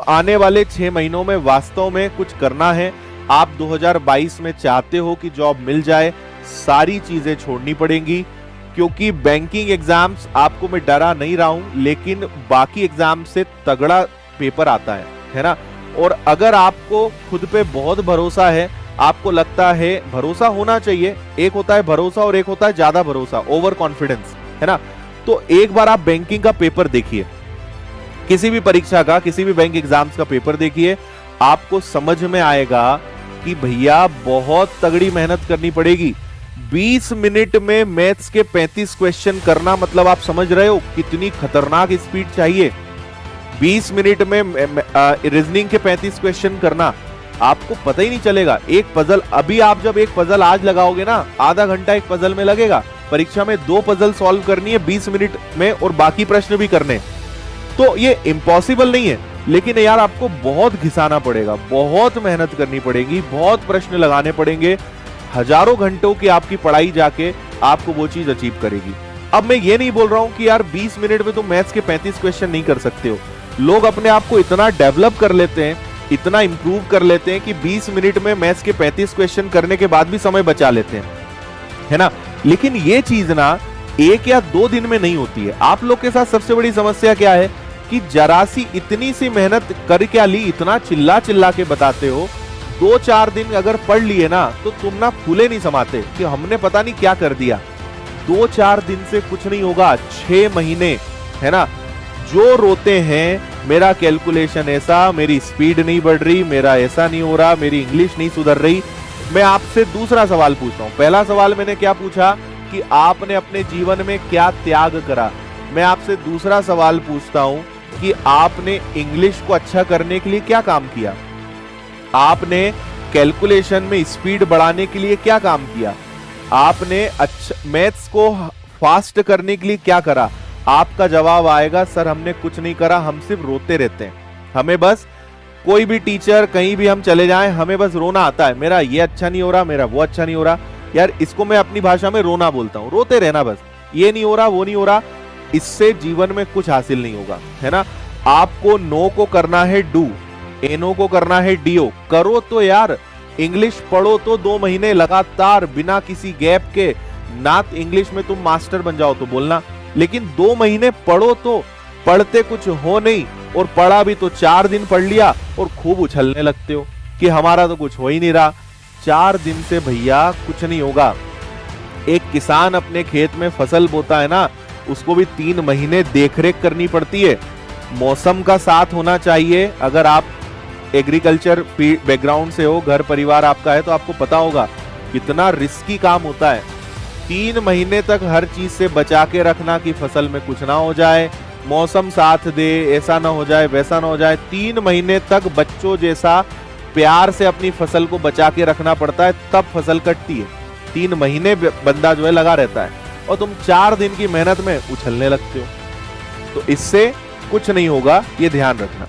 आने वाले 6 महीनों में वास्तव में कुछ करना है, आप 2022 में चाहते हो कि जॉब मिल जाए, सारी चीजें छोड़नी पड़ेंगी, क्योंकि बैंकिंग एग्जाम्स आपको मैं डरा नहीं रहा हूं, लेकिन बाकी एग्जाम से तगड़ा पेपर आता है ना। और अगर आपको खुद पे बहुत भरोसा है, आपको लगता है, भरोसा होना चाहिए, एक होता है भरोसा और एक होता है ज्यादा भरोसा, ओवर कॉन्फिडेंस, है ना। तो एक बार आप बैंकिंग का पेपर देखिए, किसी भी परीक्षा का, किसी भी बैंक एग्जाम्स का पेपर देखिए, आपको समझ में आएगा कि भैया बहुत तगड़ी मेहनत करनी पड़ेगी। 20 मिनट में मैथ्स के 35 क्वेश्चन करना, मतलब आप समझ रहे हो कितनी खतरनाक स्पीड चाहिए। 20 मिनट में रीजनिंग के 35 क्वेश्चन करना, आपको पता ही नहीं चलेगा। एक पजल, अभी आप जब एक पजल आज लगाओगे ना, आधा घंटा एक पजल में लगेगा। परीक्षा में 2 पजल सॉल्व करनी है 20 मिनट में, और बाकी प्रश्न भी करने। तो ये इम्पॉसिबल नहीं है, लेकिन यार आपको बहुत घिसाना पड़ेगा, बहुत मेहनत करनी पड़ेगी, बहुत प्रश्न लगाने पड़ेंगे। हजारों घंटों की आपकी पढ़ाई जाके आपको वो चीज अचीव करेगी। अब मैं ये नहीं बोल रहा हूं कि यार 20 मिनट में तुम मैथ्स के 35 क्वेश्चन नहीं कर सकते हो। लोग अपने आप को इतना डेवलप कर लेते हैं, इतना इंप्रूव कर लेते हैं कि 20 मिनट में मैथ्स के 35 क्वेश्चन करने के बाद भी समय बचा लेते हैं, है ना। लेकिन ये चीज ना 1 या 2 दिन में नहीं होती है। आप लोग के साथ सबसे बड़ी समस्या क्या है कि जरा सी इतनी सी मेहनत कर क्या ली, इतना चिल्ला चिल्ला के बताते हो। 2-4 दिन अगर पढ़ लिए ना, तो तुम ना फूले नहीं समाते कि हमने पता नहीं क्या कर दिया। 2-4 दिन से कुछ नहीं होगा, 6 महीने, है ना। जो रोते हैं मेरा कैलकुलेशन ऐसा, मेरी स्पीड नहीं बढ़ रही, मेरा ऐसा नहीं हो रहा, मेरी इंग्लिश नहीं सुधर रही, मैं आपसे दूसरा सवाल पूछता हूं। पहला सवाल मैंने क्या पूछा कि आपने अपने जीवन में क्या त्याग करा। मैं आपसे दूसरा सवाल पूछता हूं कि आपने इंग्लिश को अच्छा करने के लिए क्या काम किया, आपने कैलकुलेशन में स्पीड बढ़ाने के लिए क्या काम किया, आपने अच्छा मैथ्स को फास्ट करने के लिए क्या करा। आपका जवाब आएगा, सर हमने कुछ नहीं करा, हम सिर्फ रोते रहते हैं। हमें बस, कोई भी टीचर कहीं भी हम चले जाएं, हमें बस रोना आता है, मेरा ये अच्छा नहीं हो रहा, मेरा वो अच्छा नहीं हो रहा। यार इसको मैं अपनी भाषा में रोना बोलता हूं, रोते रहना बस, ये नहीं हो रहा, वो नहीं हो रहा। इससे जीवन में कुछ हासिल नहीं होगा, है ना। आपको नो को करना है डू, एनो को करना है डीओ। करो तो यार, इंग्लिश पढ़ो तो 2 महीने लगातार बिना किसी गैप के। ना इंग्लिश में तुम मास्टर बन जाओ तो बोलना, लेकिन 2 महीने पढ़ो तो। पढ़ते कुछ हो नहीं, और पढ़ा भी तो 4 दिन पढ़ लिया और खूब उछलने लगते हो कि हमारा तो कुछ हो ही नहीं रहा। 4 दिन से भैया कुछ नहीं होगा। एक किसान अपने खेत में फसल बोता है ना, उसको भी 3 महीने देखरेख करनी पड़ती है। मौसम का साथ होना चाहिए। अगर आप एग्रीकल्चर बैकग्राउंड से हो, घर परिवार आपका है, तो आपको पता होगा कितना रिस्की काम होता है। 3 महीने तक हर चीज से बचा के रखना कि फसल में कुछ ना हो जाए, मौसम साथ दे, ऐसा ना हो जाए, वैसा ना हो जाए। 3 महीने तक बच्चों जैसा प्यार से अपनी फसल को बचा के रखना पड़ता है, तब फसल कटती है। 3 महीने बंदा जो है लगा रहता है, और तुम 4 दिन की मेहनत में उछलने लगते हो। तो इससे कुछ नहीं होगा, ये ध्यान रखना।